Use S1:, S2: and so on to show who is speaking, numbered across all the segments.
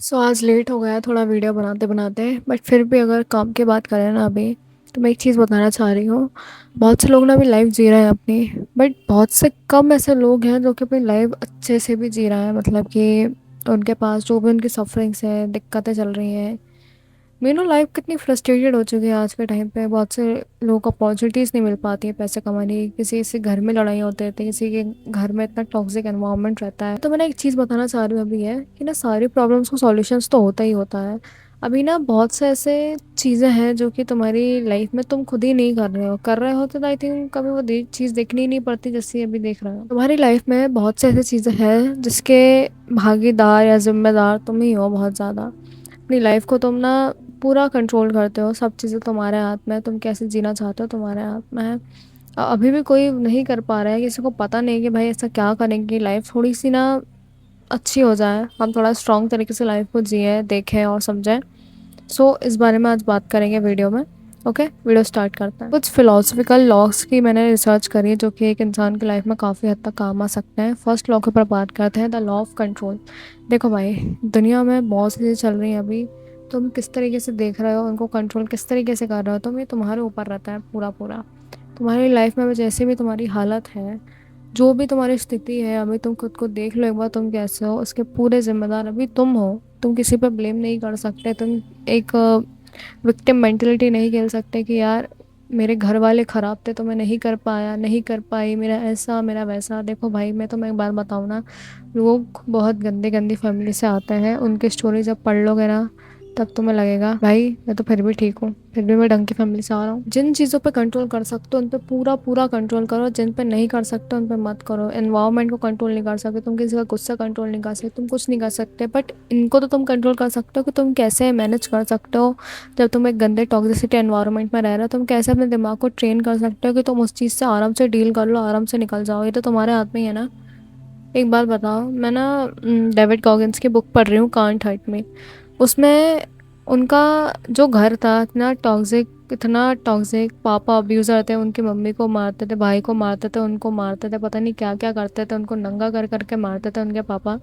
S1: आज लेट हो गया थोड़ा वीडियो बनाते बनाते। बट फिर भी अगर काम की बात करें ना अभी, तो मैं एक चीज़ बताना चाह रही हूँ। बहुत से लोग ना अभी लाइफ जी रहे हैं अपनी। बट बहुत से कम ऐसे लोग हैं जो कि अपनी लाइफ अच्छे से भी जी रहे हैं, मतलब कि उनके पास जो भी उनकी सफरिंग्स हैं, दिक्कतें चल रही हैं। मेरी लाइफ कितनी फ्रस्ट्रेटेड हो चुकी है आज के टाइम पे। बहुत से लोगों को अपॉर्चुनिटीज़ नहीं मिल पाती है पैसे कमाने की, किसी से घर में लड़ाई होती रहती है, किसी के घर में इतना टॉक्सिक एनवायरनमेंट रहता है। तो मैंने एक चीज़ बताना चाह रही हूँ अभी है कि ना, सारी प्रॉब्लम्स को सॉल्यूशंस तो होता ही होता है। अभी ना बहुत से ऐसे चीज़ें हैं जो कि तुम्हारी लाइफ में तुम खुद ही नहीं कर रहे हो तो आई थिंक कभी वो चीज़ देखनी ही नहीं पड़ती जैसे अभी देख रहे हो। तुम्हारी लाइफ में बहुत से ऐसी चीज़ें हैं जिसके भागीदार या जिम्मेदार तुम ही हो बहुत ज़्यादा। अपनी लाइफ को तुम ना पूरा कंट्रोल करते हो, सब चीज़ें तुम्हारे हाथ में है, तुम कैसे जीना चाहते हो तुम्हारे हाथ में है। अभी भी कोई नहीं कर पा रहा है, किसी को पता नहीं कि भाई ऐसा क्या करेंगे कि लाइफ थोड़ी सी ना अच्छी हो जाए, हम थोड़ा स्ट्रॉन्ग तरीके से लाइफ को जिए, देखें और समझें। इस बारे में आज बात करेंगे वीडियो में। ओके, वीडियो स्टार्ट करते हैं। कुछ फिलोसफिकल लॉस की मैंने रिसर्च करी है जो कि एक इंसान की लाइफ में काफ़ी हद तक काम आ सकते हैं। फर्स्ट लॉ के ऊपर बात करते हैं, द लॉ ऑफ कंट्रोल। देखो भाई, दुनिया में बहुत सी चीज़ें चल रही हैं अभी। तुम किस तरीके से देख रहे हो, उनको कंट्रोल किस तरीके से कर रहे हो तुम, ये तुम्हारे ऊपर रहता है पूरा पूरा। तुम्हारी लाइफ में जैसे भी तुम्हारी हालत है, जो भी तुम्हारी स्थिति है, अभी तुम खुद को देख लो एक बार, तुम कैसे हो उसके पूरे जिम्मेदार अभी तुम हो। तुम किसी पर ब्लेम नहीं कर सकते। तुम एक विक्टिम मेंटलिटी नहीं खेल सकते कि यार मेरे घर वाले ख़राब थे तो मैं नहीं कर पाया, नहीं कर पाई, मेरा ऐसा मेरा वैसा। देखो भाई, मैं तुम्हें एक बार बताऊँ ना, लोग बहुत गंदी गंदी फैमिली से आते हैं, उनकी स्टोरी जब पढ़ लोगे ना, तब तुम्हें लगेगा भाई मैं तो फिर भी ठीक हूँ, फिर भी मैं ढंग की फैमिली से आ रहा हूँ। जिन चीज़ों पे कंट्रोल कर सकते हो उन पे पूरा पूरा कंट्रोल करो, जिन पे नहीं कर सकते उन पे मत करो। एनवायरनमेंट को कंट्रोल नहीं कर सकते तुम, किसी का गुस्सा कंट्रोल नहीं कर सकते तुम, कुछ नहीं कर सकते। बट इनको तो तुम कंट्रोल कर सकते हो कि तुम कैसे मैनेज कर सकते हो। जब तुम एक गंदे टॉक्सिसिटी एनवायरनमेंट में रह रहे हो, तुम कैसे अपने दिमाग को ट्रेन कर सकते हो कि तुम उस चीज़ से आराम से डील कर लो, आराम से निकल जाओ। ये तो तुम्हारे हाथ में ही है ना। एक बात बताओ, मैं ना डेविड गॉगिन्स की बुक पढ़ रही हूँ, कांट हर्ट मी। उसमें उनका जो घर था इतना टॉक्सिक, इतना टॉक्सिक। पापा अब्यूज़र थे, उनकी मम्मी को मारते थे, भाई को मारते थे, उनको मारते थे, पता नहीं क्या क्या करते थे, उनको नंगा कर करके मारते थे उनके पापा।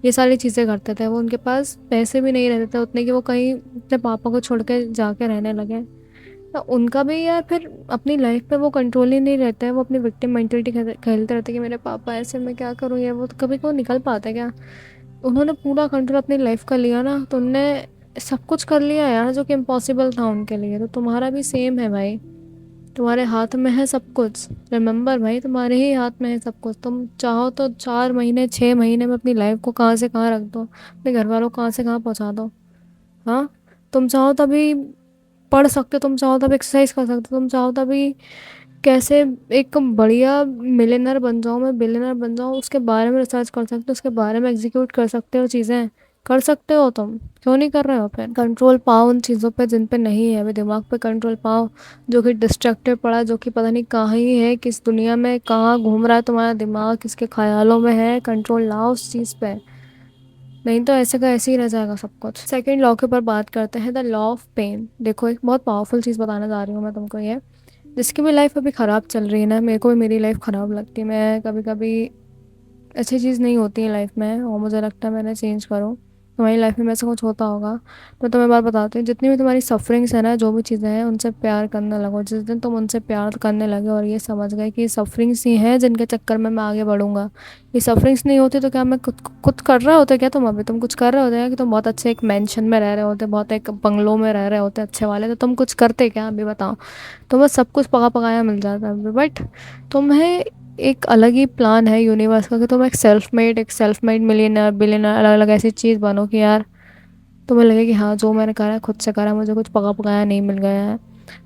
S1: ये सारी चीज़ें करते थे वो। उनके पास पैसे भी नहीं रहते थे उतने कि वो कहीं अपने पापा को छोड़ के जाके रहने लगे। तो उनका भी यार फिर अपनी लाइफ पे वो कंट्रोल ही नहीं रहता है। वो अपनी विक्टिम मेंटेलिटी खेलते रहते हैं कि मेरे पापा ऐसे, मैं क्या करूँ ये वो। तो कभी को निकल पाता है क्या? उन्होंने पूरा कंट्रोल अपनी लाइफ का लिया ना, तो उनने सब कुछ कर लिया यार जो कि इम्पॉसिबल था उनके लिए। तो तुम्हारा भी सेम है भाई, तुम्हारे हाथ में है सब कुछ। रिमेंबर भाई, तुम्हारे ही हाथ में है सब कुछ। तुम चाहो तो 4 महीने 6 महीने में अपनी लाइफ को कहाँ से कहाँ रख दो, अपने घर वालों को कहाँ से कहाँ पहुँचा दो। हाँ, तुम चाहो तभी पढ़ सकते हो, तुम चाहो तभी एक्सरसाइज कर सकते हो, तुम चाहो तभी कैसे एक बढ़िया मिलियनर बन जाऊँ, मैं बिलियनर बन जाऊँ, उसके बारे में रिसर्च कर सकते हो, उसके बारे में एग्जीक्यूट कर सकते हो, चीज़ें कर सकते हो। तुम क्यों नहीं कर रहे हो? फिर कंट्रोल पाओ उन चीज़ों पे जिन पे नहीं है। अभी दिमाग पे कंट्रोल पाओ, जो कि डिस्ट्रैक्टेड पड़ा है, जो कि पता नहीं कहाँ ही है, किस दुनिया में कहाँ घूम रहा है तुम्हारा दिमाग, किसके ख्यालों में है। कंट्रोल लाओ उस चीज़ पे, नहीं तो ऐसे का ऐसे ही रह जाएगा सब कुछ। सेकंड लॉ के ऊपर बात करते हैं, द लॉ ऑफ पेन। देखो, एक बहुत पावरफुल चीज़ बताने जा रही हूँ मैं तुमको। ये जिसकी भी लाइफ अभी ख़राब चल रही है ना, मेरे को भी मेरी लाइफ ख़राब लगती है। मैं कभी कभी अच्छी चीज़ नहीं होती है लाइफ में और मुझे लगता है मैंने चेंज करूँ। तुम्हारी लाइफ में ऐसा कुछ होता होगा तो तुम्हें बात बताती हूँ। जितनी भी तुम्हारी सफरिंग्स है ना, जो भी चीज़ें हैं, उनसे प्यार करने लगो। जिस दिन तुम उनसे प्यार करने लगे और ये समझ गए कि सफरिंग्स ही हैं जिनके चक्कर में मैं आगे बढ़ूंगा, ये सफरिंग्स नहीं होती तो क्या मैं खुद कर रहे होते क्या? तुम अभी तुम कुछ कर रहे होते हैं कि तुम बहुत अच्छे एक मेंशन में रह रहे होते, बहुत एक बंगलों में रह रहे होते अच्छे वाले, तो तुम कुछ करते क्या अभी बताओ? तुम्हें सब कुछ पका पकाया मिल जाता है। बट तुम्हें एक अलग ही प्लान है यूनिवर्स का कि तुम एक सेल्फ मेड मिलियनर बिलियनर अलग अलग ऐसी चीज़ बनो कि यार तुम्हें लगे कि हाँ, जो मैंने करा है खुद से करा, मुझे कुछ पका पकाया नहीं मिल गया है।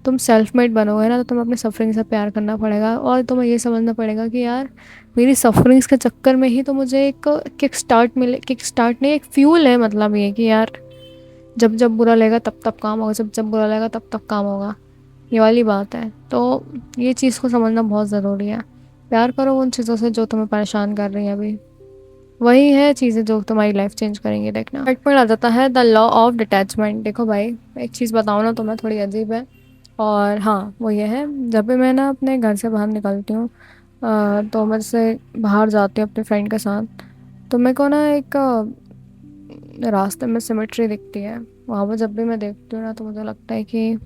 S1: तुम सेल्फ मेड बनोगे ना, तो तुम्हें अपनी सफरिंग से प्यार करना पड़ेगा और तुम्हें ये समझना पड़ेगा कि यार मेरी सफरिंग्स के चक्कर में ही तो मुझे एक किक स्टार्ट मिले। किक स्टार्ट नहीं, एक फ्यूल है। मतलब ये कि यार जब जब बुरा लगेगा तब तब काम होगा, जब जब बुरा लगेगा तब तब काम होगा। ये वाली बात है। तो ये चीज़ को समझना बहुत ज़रूरी है। प्यार करो उन चीज़ों से जो तुम्हें परेशान कर रही हैं अभी, वही है चीज़ें जो तुम्हारी लाइफ चेंज करेंगी। देखना, थर्ड पॉइंट आ जाता है, द लॉ ऑफ डिटैचमेंट। देखो भाई, एक चीज़ बताऊँ ना तुम्हें, थोड़ी अजीब है। और हाँ, वो ये है, जब भी मैं ना अपने घर से बाहर निकलती हूँ, तो मैं जैसे बाहर जाती हूँ अपने फ्रेंड के साथ, तो मेरे को ना एक रास्ते में सिमेट्री दिखती है, वहाँ पर जब भी मैं देखती हूँ ना तो मुझे लगता है कि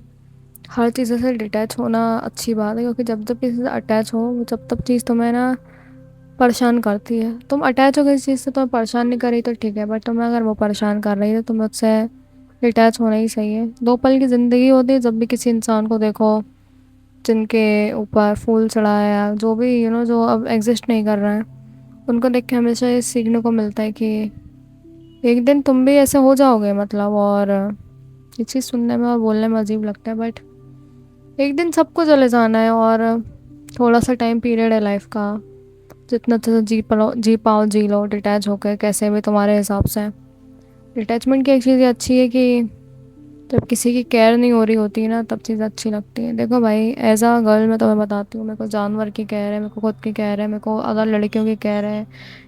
S1: हर चीज़ों से डिटैच होना अच्छी बात है, क्योंकि जब जब किसी से अटैच हो वो जब तब चीज़ तुम्हें ना परेशान करती है। तुम अटैच हो किसी चीज़ से, तुम्हें परेशान नहीं कर रही तो ठीक है, बट तुम्हें अगर वो परेशान कर रही है तो तुम्हें उससे डिटैच होना ही सही है। दो पल की ज़िंदगी होती है, जब भी किसी इंसान को देखो जिनके ऊपर फूल चढ़ा है या जो भी जो अब एग्जिस्ट नहीं कर रहा है, उनको देख के हमेशा ये सीखने को मिलता है कि एक दिन तुम भी ऐसे हो जाओगे, मतलब। और ये चीज़ सुनने में और बोलने में अजीब लगता है, बट एक दिन सबको चले जाना है। और थोड़ा सा टाइम पीरियड है लाइफ का, जितना अच्छा जी पाओ जी लो, डिटैच होकर कैसे भी तुम्हारे हिसाब से। डिटैचमेंट की एक चीज़ ये अच्छी है कि जब किसी की केयर नहीं हो रही होती है ना, तब चीज़ अच्छी लगती है। देखो भाई, एज अ गर्ल मैं तुम्हें बताती हूँ, मेरे को जानवर की केयर है, मेरे को खुद की केयर है, मेरे को अदर लड़कियों की केयर है,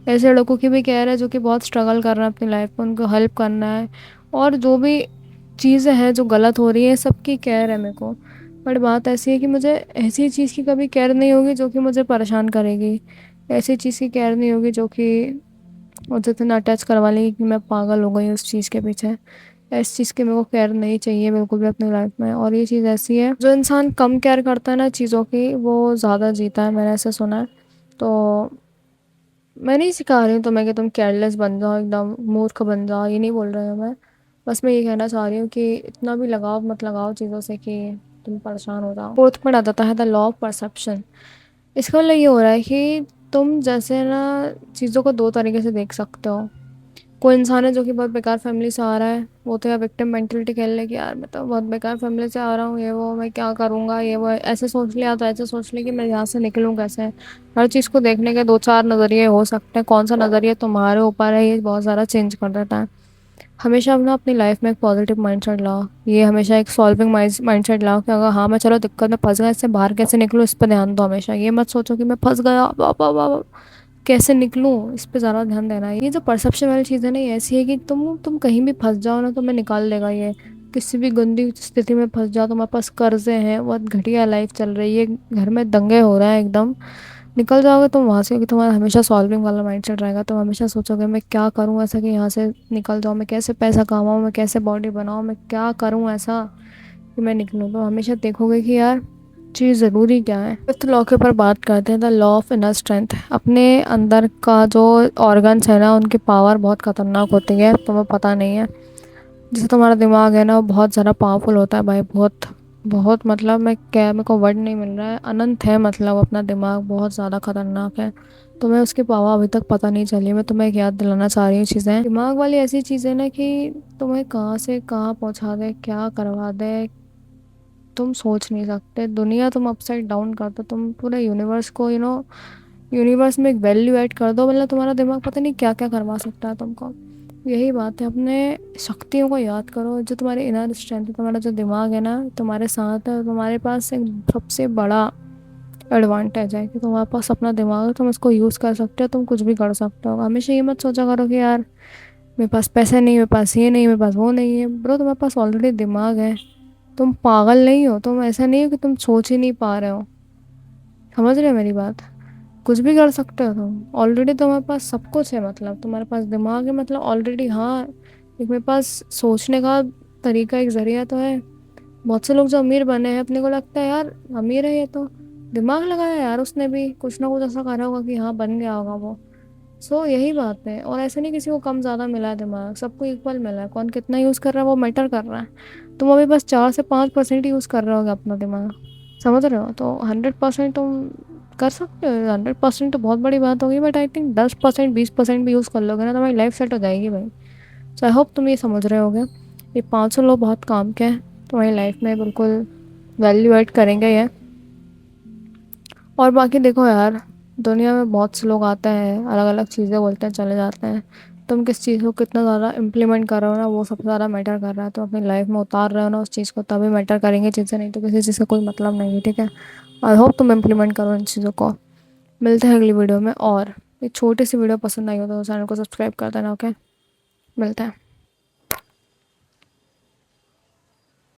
S1: ऐसे लड़कों की भी केयर है जो कि बहुत स्ट्रगल कर रहे हैं अपनी लाइफ में, उनको हेल्प करना है। और जो भी चीज़ें हैं जो गलत हो रही है, सबकी केयर है मेरे को। बट बात ऐसी है कि मुझे ऐसी चीज़ की कभी केयर नहीं होगी जो कि मुझे परेशान करेगी, ऐसी चीज़ की केयर नहीं होगी जो कि मुझे इतना अटैच करवा लेगी कि मैं पागल हो गई उस चीज़ के पीछे। इस चीज़ की मेरे को केयर नहीं चाहिए बिल्कुल भी अपनी लाइफ में। और ये चीज़ ऐसी है, जो इंसान कम केयर करता है ना चीज़ों की, वो ज़्यादा जीता है, मैंने ऐसा सुना है। तो मैं नहीं सिखा रही हूँ तुम्हें कि तुम केयरलेस बन जाओ, एकदम मूर्ख बन जाओ, ये नहीं बोल रही हूँ मैं। बस मैं ये कहना चाह रही हूँ कि इतना भी लगाव मत लगाओ चीज़ों से कि तुम परेशान हो जाओ। फोर्थ में आ जाता है द लॉ ऑफ परसेप्शन। इसका मतलब ये हो रहा है कि तुम जैसे ना चीज़ों को दो तरीके से देख सकते हो। कोई इंसान है जो कि बहुत बेकार फैमिली से आ रहा है, वो तो यार विक्टिम मेंटेलिटी खेल ले कि यार मैं तो बहुत बेकार फैमिली से आ रहा हूँ, ये वो मैं क्या करूँगा, ये वो ऐसे सोच लिया तो ऐसे सोच लिया कि मैं यहाँ से निकलूँ कैसे। हर चीज़ को देखने के दो चार नज़रिए हो सकते हैं, कौन सा नज़रिया तुम्हारे ऊपर है ये बहुत ज़्यादा चेंज कर देता है। हमेशा अपना अपनी लाइफ में एक पॉजिटिव माइंडसेट लाओ, ये हमेशा एक सॉल्विंग माइंडसेट लाओ कि अगर हाँ मैं चलो दिक्कत में फंस गया, इससे बाहर कैसे निकलूँ, इस पर ध्यान दो हमेशा। ये मत सोचो कि मैं फंस गया, बाबा बाबा कैसे निकलूँ, इस पे ज़्यादा ध्यान देना है। ये जो परसेप्शन वाली चीज़ है ना, ये ऐसी है कि तुम कहीं भी फंस जाओ ना तो मैं निकाल देगा ये। किसी भी गंदी स्थिति में फंस जाओ, तुम्हारे पास कर्जे हैं, बहुत घटिया लाइफ चल रही है, घर में दंगे हो रहे हैं एकदम, निकल जाओगे तुम वहाँ से, क्योंकि तुम्हारा हमेशा सॉल्विंग वाला माइंडसेट रहेगा। तुम हमेशा सोचोगे मैं क्या करूँ ऐसा कि यहाँ से निकल जाऊँ, मैं कैसे पैसा कमाऊँ, मैं कैसे बॉडी बनाऊँ, मैं क्या करूँ ऐसा कि मैं निकलूँ। तो हमेशा देखोगे कि यार चीज़ ज़रूरी क्या है। फिफ्थ लॉ के ऊपर बात करते हैं, the law of inner strength. अपने अंदर का जो ऑर्गन्स है ना, उनकी पावर बहुत ख़तरनाक होती है, तुम्हें पता नहीं है। जैसे तुम्हारा दिमाग है ना, वो बहुत ज़्यादा पावरफुल होता है भाई, बहुत बहुत, मतलब मैं क्या, मेरे को वर्ड नहीं मिल रहा है, अनंत है मतलब अपना दिमाग, बहुत ज़्यादा ख़तरनाक है। तुम्हें उसकी पावर अभी तक पता नहीं चली। मैं तुम्हें एक याद दिलाना चाह रही हूँ चीज़ें, दिमाग वाली ऐसी चीज़ें ना कि तुम्हें कहाँ से कहाँ पहुँचा दे, क्या करवा दे, तुम सोच नहीं सकते। दुनिया तुम अपसाइड डाउन कर दो, तुम पूरे यूनिवर्स को यूनिवर्स में एक वैल्यू ऐड कर दो, मतलब तुम्हारा दिमाग पता नहीं क्या क्या करवा सकता है तुमको। यही बात है, अपने शक्तियों को याद करो। जो तुम्हारे इनर स्ट्रेंथ है, तुम्हारा जो दिमाग है ना, तुम्हारे साथ है, तुम्हारे पास एक सबसे बड़ा एडवांटेज है कि तुम्हारे पास अपना दिमाग है, तुम इसको यूज़ कर सकते हो, तुम कुछ भी कर सकते हो। हमेशा ये मत सोचा करो कि यार मेरे पास पैसे नहीं, मेरे पास ये नहीं, मेरे पास वो नहीं है। ब्रो, तुम्हारे पास ऑलरेडी दिमाग है, तुम पागल नहीं हो, तुम ऐसा नहीं हो कि तुम सोच ही नहीं पा रहे हो। समझ रहे हो मेरी बात? कुछ भी कर सकते हो तुम, ऑलरेडी तुम्हारे पास सब कुछ है, मतलब तुम्हारे पास दिमाग है, मतलब ऑलरेडी। हाँ, एक मेरे पास सोचने का तरीका, एक जरिया तो है। बहुत से लोग जो अमीर बने हैं, अपने को लगता है यार अमीर है ये तो, दिमाग लगाया यार उसने भी, कुछ ना कुछ ऐसा करा होगा कि हाँ बन गया होगा वो। यही बात है। और ऐसे नहीं किसी को कम ज़्यादा मिला है दिमाग, सबको इक्वल मिला है। कौन कितना यूज़ कर रहा है वो मैटर कर रहा है। तुम अभी बस 4 से 5% यूज़ कर रहे होगे अपना दिमाग, समझ रहे हो? तो 100% तुम कर सकते हो। 100% तो बहुत बड़ी बात होगी, बट आई थिंक 10% 20% भी यूज़ कर लोगे ना, तो तुम्हारी लाइफ सेट हो जाएगी भाई। सो आई होप तुम ये समझ रहे होगे। ये 500 लोग बहुत काम के हैं, तुम्हारी लाइफ में बिल्कुल वैल्यू ऐड करेंगे ये। और बाकी देखो यार, दुनिया में बहुत से लोग आते हैं, अलग अलग चीज़ें बोलते हैं, चले जाते हैं। तुम किस चीज़ को कितना ज़्यादा इम्प्लीमेंट कर रहे हो ना, वो सबसे ज़्यादा मैटर कर रहा है। तो अपनी लाइफ में उतार रहे हो ना उस चीज़ को, तभी मैटर करेंगे चीज़ें, नहीं तो किसी चीज़ का कोई मतलब नहीं है, ठीक है? आई होप तुम इम्प्लीमेंट करो इन चीज़ों को। मिलते हैं अगली वीडियो में। और एक छोटी सी वीडियो पसंद आई हो तो चैनल को सब्सक्राइब कर देना, ओके? मिलते हैं।